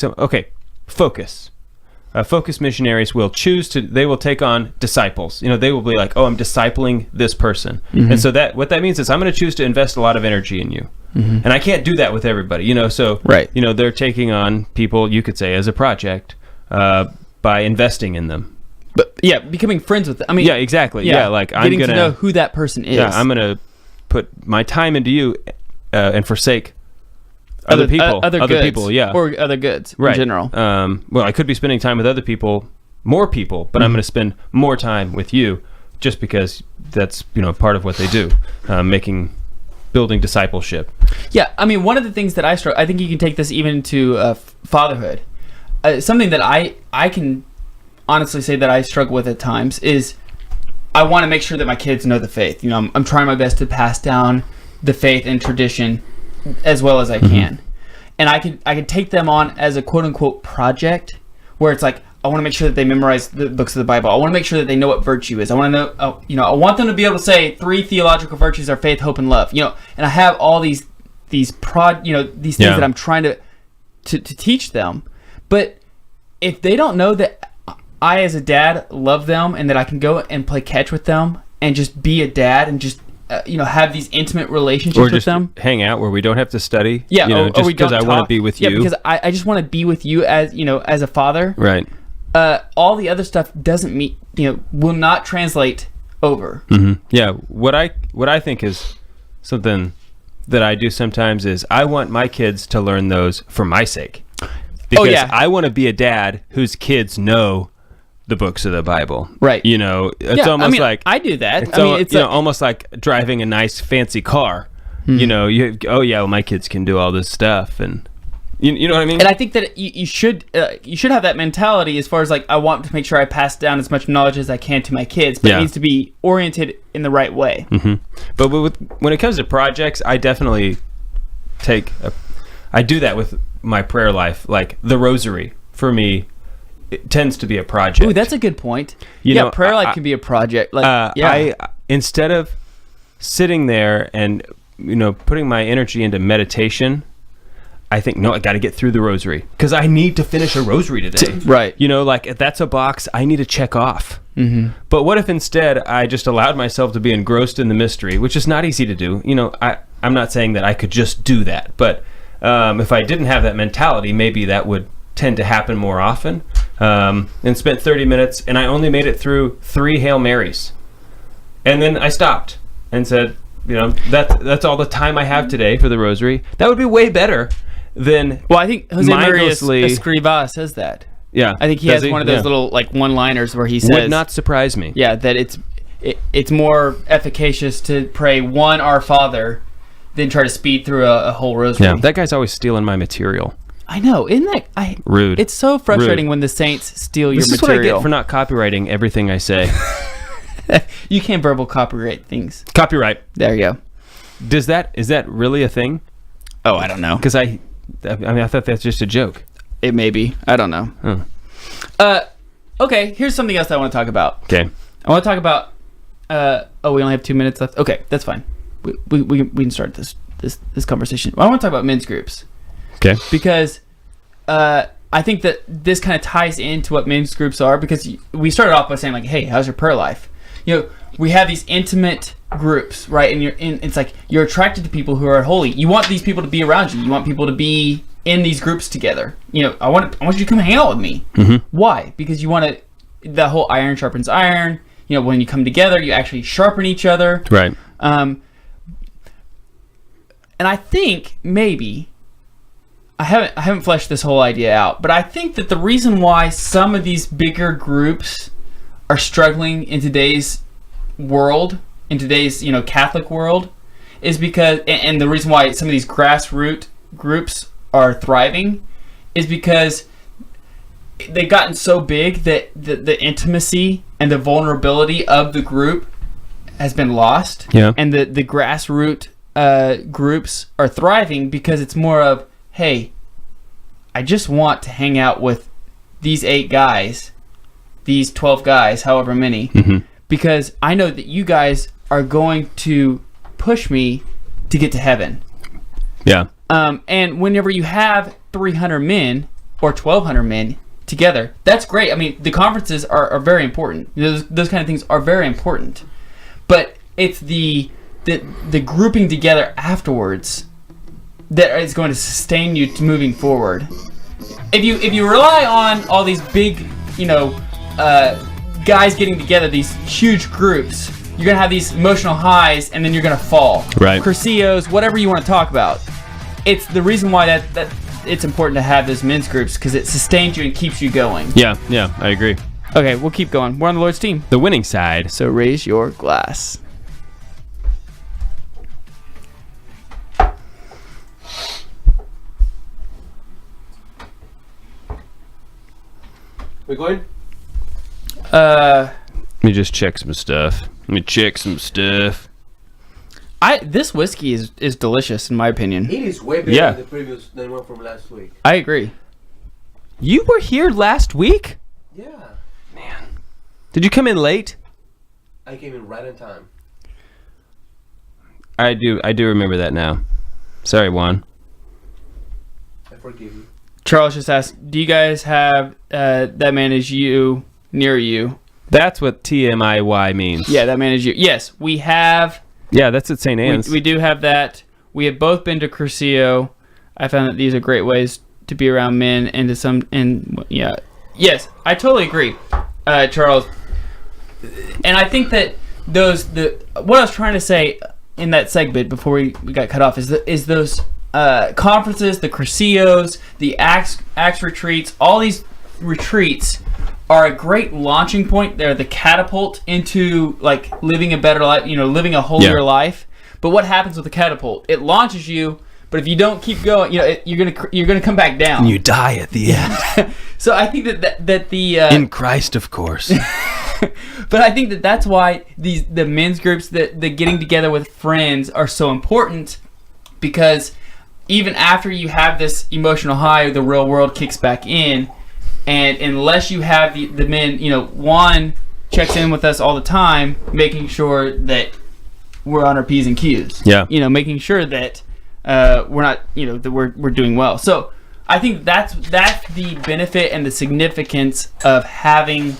focus. Focus missionaries will they will take on disciples. They will be like, oh, I'm discipling this person. Mm-hmm. And so what that means is I'm going to choose to invest a lot of energy in you. Mm-hmm. And I can't do that with everybody, so, right. They're taking on people, you could say, as a project by investing in them. But yeah, becoming friends with them. I mean, yeah, exactly. Yeah, like I'm going to know who that person is. Yeah, I'm going to put my time into you and forsake other people, other people, yeah, or other goods right. in general. Well, I could be spending time with other people, more people, but I'm going to spend more time with you, just because that's part of what they do, building discipleship. Yeah, I mean, one of the things that I think you can take this even to fatherhood. Something that I can honestly say that I struggle with at times is I want to make sure that my kids know the faith. I'm trying my best to pass down the faith and tradition as well as I can. And I could take them on as a quote unquote project where it's like, I want to make sure that they memorize the books of the Bible. I want to make sure that they know what virtue is. I want to know, I want them to be able to say 3 theological virtues are faith, hope, and love. And I have all these things that I'm trying to teach them. But if they don't know that I, as a dad, love them and that I can go and play catch with them and just be a dad and just have these intimate relationships with them, hang out where we don't have to study. Yeah, just because I want to be with you. Yeah, because I just want to be with you as as a father. Right. All the other stuff will not translate over. Mm-hmm. Yeah. What I think is something that I do sometimes is I want my kids to learn those for my sake. Because I want to be a dad whose kids know the books of the Bible. Right. It's almost like I do that. It's almost like driving a nice fancy car. Mm-hmm. My kids can do all this stuff, and you know what I mean? And I think that you should have that mentality as far as like, I want to make sure I pass down as much knowledge as I can to my kids, but it needs to be oriented in the right way. Mm-hmm. But when it comes to projects, I definitely I do that with my prayer life. Like the rosary, for me, it tends to be a project. Ooh, that's a good point. Prayer life can be a project. Like, I instead of sitting there and putting my energy into meditation, I think, no, I got to get through the rosary because I need to finish a rosary today. Right. Like that's a box I need to check off. Mm-hmm. But what if instead I just allowed myself to be engrossed in the mystery, which is not easy to do. I'm not saying that I could just do that, but if I didn't have that mentality, maybe that would tend to happen more often. And spent 30 minutes, and I only made it through 3 Hail Marys. And then I stopped and said, that's all the time I have today for the rosary. That would be way better than I think Jose Maria Escrivá says that. Yeah. I think he has one of those little like one-liners where he says... Would not surprise me. Yeah, that it's more efficacious to pray one Our Father than try to speed through a whole rosary. Yeah, that guy's always stealing my material. I know, isn't that rude? It's so frustrating when the saints steal your material. This is what I get for not copyrighting everything I say. You can't verbal copyright things. Copyright. There you go. Is that really a thing? Oh, I don't know. Because I thought that's just a joke. It may be. I don't know. Okay, here's something else I want to talk about. Okay. I want to talk about. We only have 2 minutes left. Okay, that's fine. We can start this conversation. I want to talk about men's groups. Okay. Because I think that this kind of ties into what men's groups are, because we started off by saying like, hey, how's your prayer life? We have these intimate groups, right? And it's like you're attracted to people who are holy. You want these people to be around you. You want people to be in these groups together. I want you to come hang out with me. Mm-hmm. Why? Because you want the whole iron sharpens iron. When you come together, you actually sharpen each other. Right. And I think maybe I haven't fleshed this whole idea out, but I think that the reason why some of these bigger groups are struggling in today's world, in today's Catholic world, is because, and the reason why some of these grassroots groups are thriving, is because they've gotten so big that the intimacy and the vulnerability of the group has been lost. Yeah. And the grassroots groups are thriving because it's more of, hey, I just want to hang out with these 8 guys, these 12 guys, however many, because I know that you guys are going to push me to get to heaven. Yeah. And whenever you have 300 men or 1,200 men together, that's great. I mean, the conferences are very important. Those kind of things are very important. But it's the grouping together afterwards that is going to sustain you to moving forward. If you rely on all these big, guys getting together, these huge groups, you're gonna have these emotional highs, and then you're gonna fall. Right. Crucios, whatever you want to talk about. It's the reason why that it's important to have those men's groups, because it sustains you and keeps you going. Yeah, I agree. Okay, we'll keep going. We're on the Lord's team. The winning side. So raise your glass. We going? Let me just check some stuff. This whiskey is delicious in my opinion. It is way better than the previous than one from last week. I agree. You were here last week? Yeah. Man. Did you come in late? I came in right on time. I do remember that now. Sorry, Juan. I forgive you. Charles just asked, do you guys have that man is you near you? That's what TMIY means. Yeah, that man is you. Yes, we have. Yeah, that's at St. Anne's. We do have that. We have both been to Crucio. I found that these are great ways to be around men and to some. And yeah, yes, I totally agree, Charles. And I think that what I was trying to say in that segment before we got cut off is those conferences, the Crucios, the Acts retreats, all these retreats are a great launching point. They're the catapult into like living a better life, living a holier life. But what happens with the catapult? It launches you, but if you don't keep going, you're gonna come back down. And you die at the end. So I think that the in Christ, of course. But I think that's why the men's groups, the getting together with friends are so important, because even after you have this emotional high, the real world kicks back in. And unless you have the men, Juan checks in with us all the time, making sure that we're on our P's and Q's. Yeah. Making sure that we're not, that we're doing well. So I think that's the benefit and the significance of having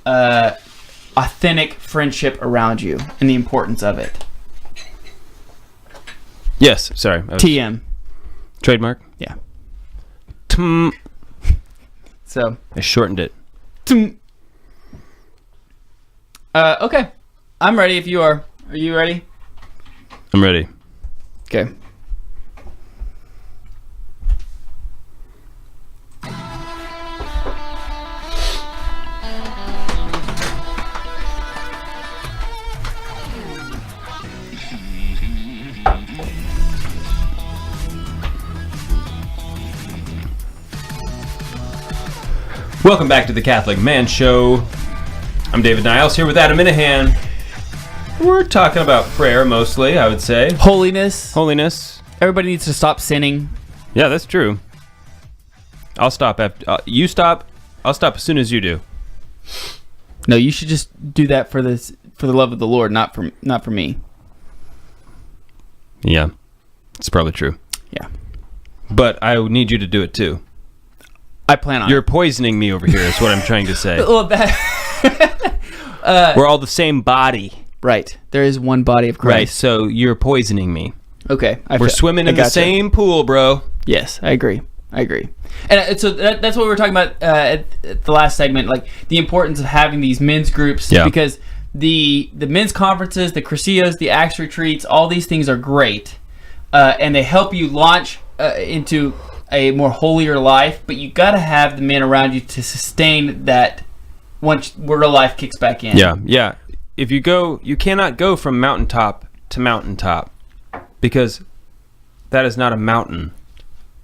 authentic friendship around you and the importance of it. Yes. Sorry. TM. Trademark? Yeah. So I shortened it. Okay. I'm ready if you are. Are you ready? I'm ready. Okay. Welcome back to the Catholic Man Show. I'm David Niles here with Adam Minahan. We're talking about prayer mostly, I would say. Holiness. Everybody needs to stop sinning. Yeah, that's true. I'll stop after you stop. I'll stop as soon as you do. No, you should just do that for the love of the Lord, not for me. Yeah, it's probably true. Yeah, but I need you to do it too. I plan on. You're poisoning me over here. Is what I'm trying to say. Well, we're all the same body. Right. There is one body of Christ. Right. So you're poisoning me. Okay. We're swimming in the same pool, bro. Yes, I agree. And so that's what we were talking about at the last segment, like the importance of having these men's groups, because the men's conferences, the Crucios, the Acts retreats, all these things are great, and they help you launch into a more holier life, but you got to have the men around you to sustain that once real life kicks back in. Yeah. If you cannot go from mountaintop to mountaintop, because that is not a mountain.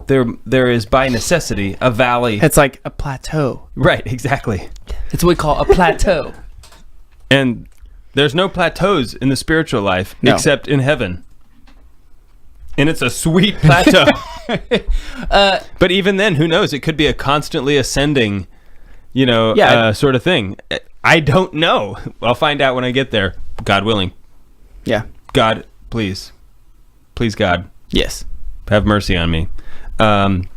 There is by necessity a valley. It's like a plateau. Right, exactly. It's what we call a plateau. And there's no plateaus in the spiritual life except in heaven. And it's a sweet plateau. But even then, who knows? It could be a constantly ascending sort of thing. I don't know. I'll find out when I get there, God willing. Yeah. God, please, God, Yes. have mercy on me.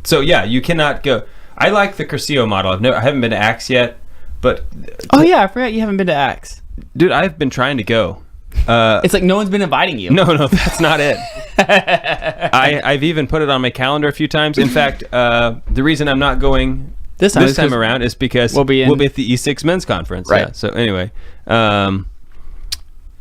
So yeah, you cannot go. I like the Curcio model. I haven't been to Axe yet, but Oh yeah, I forgot you haven't been to Axe. dude, I've been trying to go. It's like no one's been inviting you. No, that's not it. I've even put it on my calendar a few times. In fact, the reason I'm not going this time around is because we'll be at the E6 Men's Conference. Right. Yeah, so anyway, I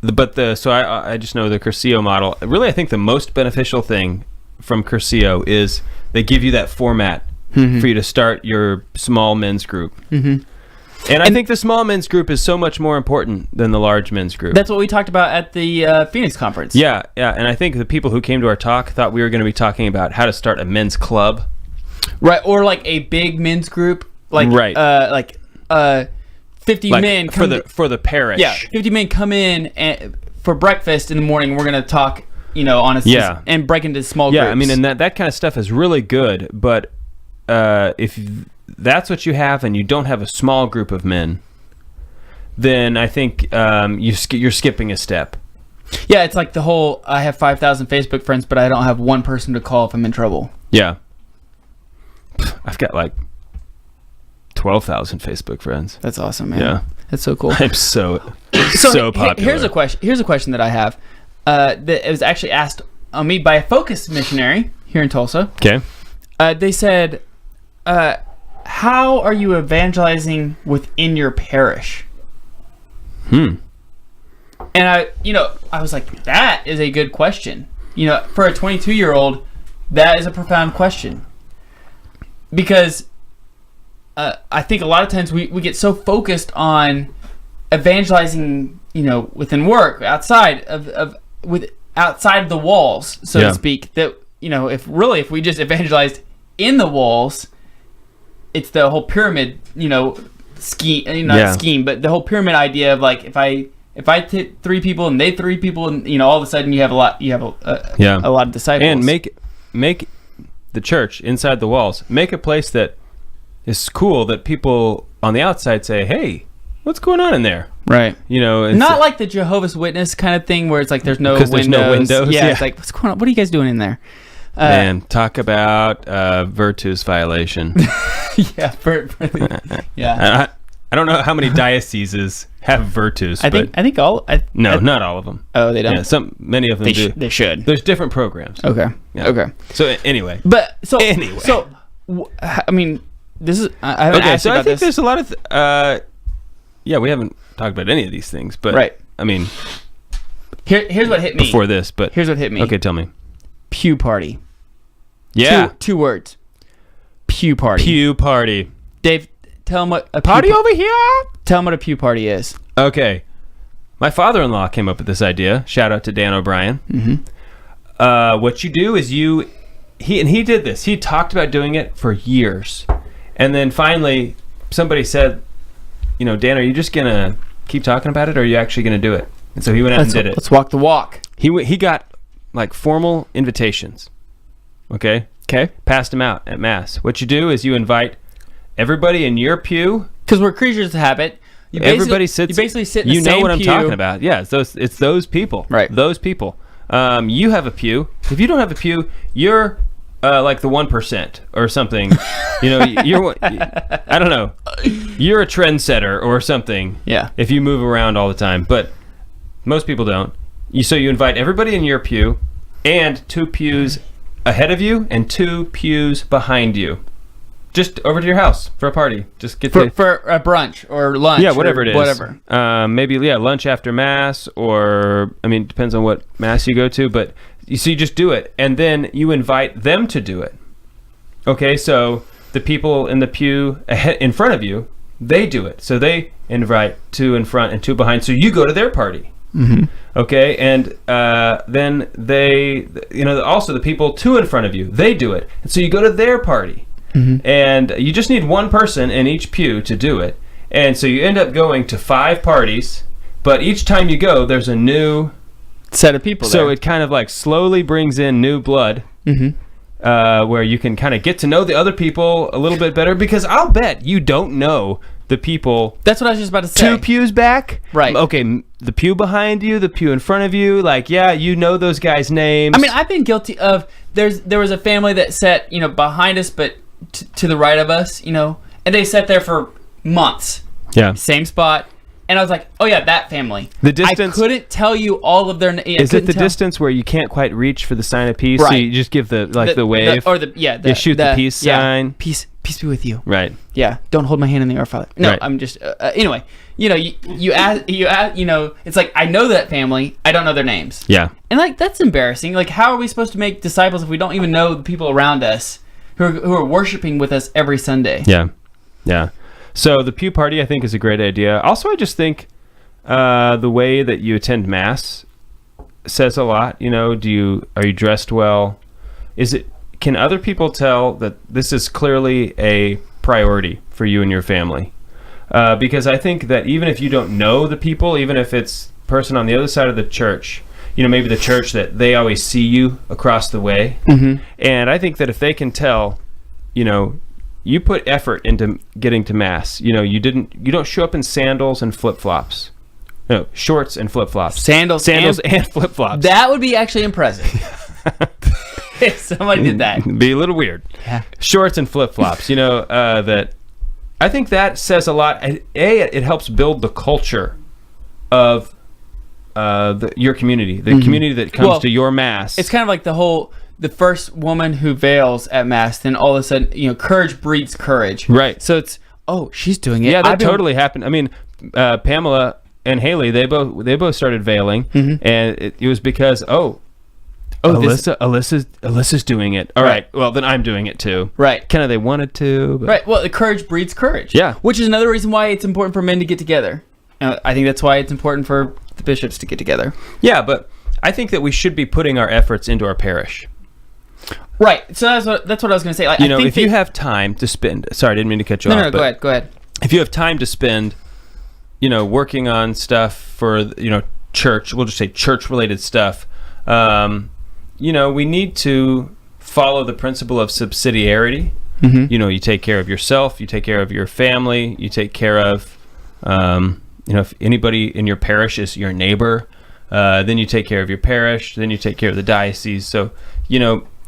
just know the Curcio model. Really, I think the most beneficial thing from Curcio is they give you that format for you to start your small men's group. Mm-hmm. And I think the small men's group is so much more important than the large men's group. That's what we talked about at the Phoenix conference. Yeah. And I think the people who came to our talk thought we were going to be talking about how to start a men's club. Right, or like a big men's group. Like, right. 50 men. For the parish. Yeah, 50 men come in for breakfast in the morning. We're going to talk, and break into small groups. Yeah, I mean, and that kind of stuff is really good, but if that's what you have and you don't have a small group of men, then I think you're skipping a step. Yeah, it's like the whole I have 5,000 Facebook friends, but I don't have one person to call if I'm in trouble. Yeah. I've got like 12,000 Facebook friends. That's awesome, man. Yeah. That's so cool. I'm so popular. Here's a question that I have that it was actually asked on me by a Focus missionary here in Tulsa. Okay. They said, how are you evangelizing within your parish? And I was like, that is a good question. For a 22-year-old, that is a profound question. Because I think a lot of times we get so focused on evangelizing, within work, outside of the walls, so to speak, that if we just evangelized in the walls, it's the whole pyramid, scheme, scheme, but the whole pyramid idea of like if I hit 3 people and they 3 people, and all of a sudden you have a lot of disciples. And make the church inside the walls, make a place that is cool, that people on the outside say, hey, what's going on in there? Right. It's not like the Jehovah's Witness kind of thing where it's like there's no windows. There's no windows. Yeah, it's like, what's going on? What are you guys doing in there? Man, talk about Virtus violation. Yeah. Yeah. I don't know how many dioceses have Virtus. I think all. Not all of them. Oh, they don't. Yeah, many of them do. They should. There's different programs. Okay. Yeah. Okay. So anyway. I mean, this is. I haven't asked about this. There's a lot of. We haven't talked about any of these things, but right. I mean, here's what hit me before this. But here's what hit me. Okay, tell me. Pew party. Yeah. Two words. Pew party. Pew party. Dave, tell them what a party over here. Tell them what a pew party is. Okay. My father-in-law came up with this idea. Shout out to Dan O'Brien. Mm-hmm. What you do is he did this. He talked about doing it for years. And then finally somebody said, Dan, are you just going to keep talking about it, or are you actually going to do it? And so he went out and did it. Let's walk the walk. He got like formal invitations. Okay? Passed them out at Mass. What you do is you invite everybody in your pew. Because we're creatures of habit. Everybody sits. You basically sit in the same pew. You know what I'm talking about. Yeah, it's those people. Right. Those people. You have a pew. If you don't have a pew, you're like the 1% or something. You're I don't know. You're a trendsetter or something. Yeah. If you move around all the time, but most people don't. So you invite everybody in your pew, and 2 pews ahead of you and 2 pews behind you. Just over to your house for a party. Just get for a brunch or lunch. Yeah, whatever it is. Whatever. Maybe lunch after Mass, or depends on what Mass you go to. But you just do it, and then you invite them to do it. Okay, so the people in the pew in front of you, they do it. So they invite 2 in front and 2 behind. So you go to their party. Mm-hmm. Okay, and then they, also the people 2 in front of you, they do it. And so you go to their party. Mm-hmm. And you just need 1 person in each pew to do it. And so you end up going to 5 parties, but each time you go, there's a new set of people So it kind of like slowly brings in new blood, where you can kind of get to know the other people a little bit better, because I'll bet you don't know the people That's what I was just about to say. 2 pews back. Right. Okay, the pew behind you, the pew in front of you. Like, yeah, you know those guys' names. I mean, I've been guilty of. There was a family that sat, behind us, but to the right of us, and they sat there for months. Yeah. Same spot. And I was like, oh yeah, that family. The distance. I couldn't tell you all of their names. Is it the distance where you can't quite reach for the sign of peace? Right. So you just give the wave? You shoot the peace sign. Peace be with you. Right. Yeah. Don't hold my hand in the air, Father. No, Right. I'm just, anyway, you ask, it's like, I know that family. I don't know their names. Yeah. And like, that's embarrassing. Like, how are we supposed to make disciples if we don't even know the people around us who are worshiping with us every Sunday? Yeah. Yeah. So the pew party, I think, is a great idea. Also, I just think the way that you attend Mass says a lot. Are you dressed well? Can other people tell that this is clearly a priority for you and your family? Because I think that even if you don't know the people, even if it's a person on the other side of the church, maybe the church that they always see you across the way, and I think that if they can tell, you put effort into getting to Mass. You don't show up in sandals and flip-flops. No, shorts and flip-flops. Sandals and flip-flops. That would be actually impressive. If somebody did that. Be a little weird. Yeah. Shorts and flip-flops. That I think that says a lot. It helps build the culture of your community, the community that comes to your Mass. It's kind of like the first woman who veils at Mass, then all of a sudden, courage breeds courage. Right. So it's, she's doing it. Yeah, that totally happened. I mean, Pamela and Haley, they both started veiling, and it was because Alyssa's doing it. All right. Well, then I'm doing it too. Right. Kind of they wanted to. But. Right. Well, the courage breeds courage. Yeah. Which is another reason why it's important for men to get together. I think that's why it's important for the bishops to get together. Yeah, but I think that we should be putting our efforts into our parish. Right. So that's what I was going to say. Like, I think if you have time to spend. Sorry, I didn't mean to cut you off. No, go ahead. If you have time to spend, working on stuff for church, we'll just say church-related stuff. We need to follow the principle of subsidiarity. You take care of yourself, you take care of your family, you take care of, if anybody in your parish is your neighbor, then you take care of your parish, then you take care of the diocese. So,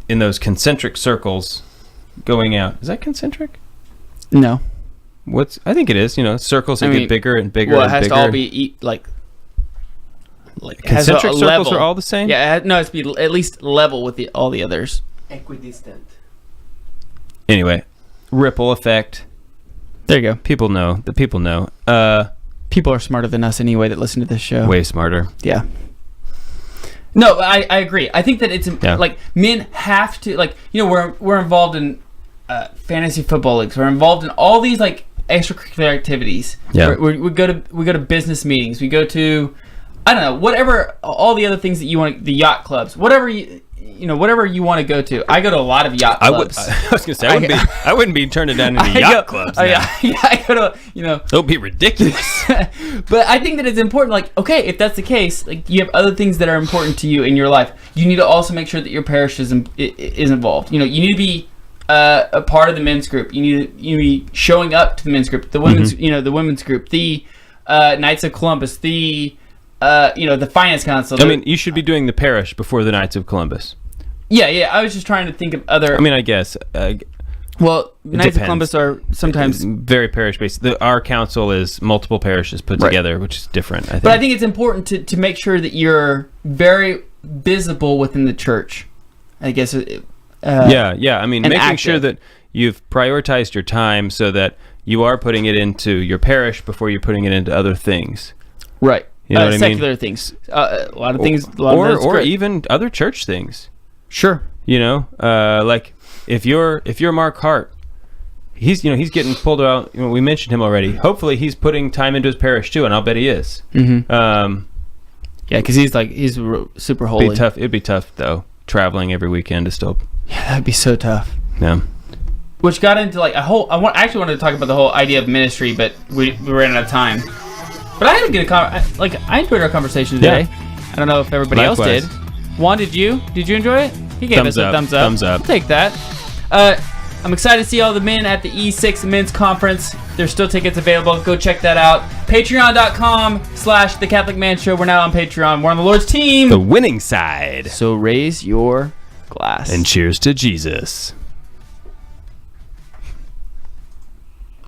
in those concentric circles going out. Is that concentric? No. I think it is, circles that get bigger and bigger and bigger. Well, it has to all be like concentric circles are all the same? Yeah, it has to be at least level with all the others. Equidistant. Anyway, ripple effect. There you go. People know. The people know. People are smarter than us anyway that listen to this show. Way smarter. Yeah. No, I agree. I think that it's like men have to we're involved in fantasy football leagues. We're involved in all these like extracurricular activities. Yeah. We go to business meetings. We go to whatever, all the other things that you want, the yacht clubs, whatever whatever you want to go to. I go to a lot of yacht clubs. I was gonna say I wouldn't be turning down any yacht clubs. I go to It'll be ridiculous. But I think that it's important. Like, okay, if that's the case, like you have other things that are important to you in your life. You need to also make sure that your parish is involved. You need to be a part of the men's group. You need to be showing up to the men's group, the women's the women's group, the Knights of Columbus, the finance council. I mean, you should be doing the parish before the Knights of Columbus. Yeah. I was just trying to think of other. I mean, I guess. Well, Knights of Columbus are sometimes very parish based. Our council is multiple parishes put together, which is different. I think. But I think it's important to make sure that you're very visible within the church. I guess. Yeah. I mean, making active. sure that you've prioritized your time so that you are putting it into your parish before you're putting it into other things. Right. You know what I mean? Secular things. A lot of things. Or even other church things. Sure. Like if you're Mark Hart, he's getting pulled out. We mentioned him already. Hopefully, he's putting time into his parish too, and I'll bet he is. Mm-hmm. Yeah, because he's super holy. It'd be tough though, traveling every weekend to still. Yeah, that'd be so tough. Yeah. Which got into like a whole. I actually wanted to talk about the whole idea of ministry, but we ran out of time. But I had a good I enjoyed our conversation today. Yeah. I don't know if everybody else did. Juan, did you enjoy it? He gave us a thumbs up. Thumbs up. I'll take that. I'm excited to see all the men at the E6 Men's Conference. There's still tickets available. Go check that out. Patreon.com/The Catholic Man Show. We're now on Patreon. We're on the Lord's team. The winning side. So raise your glass. And cheers to Jesus.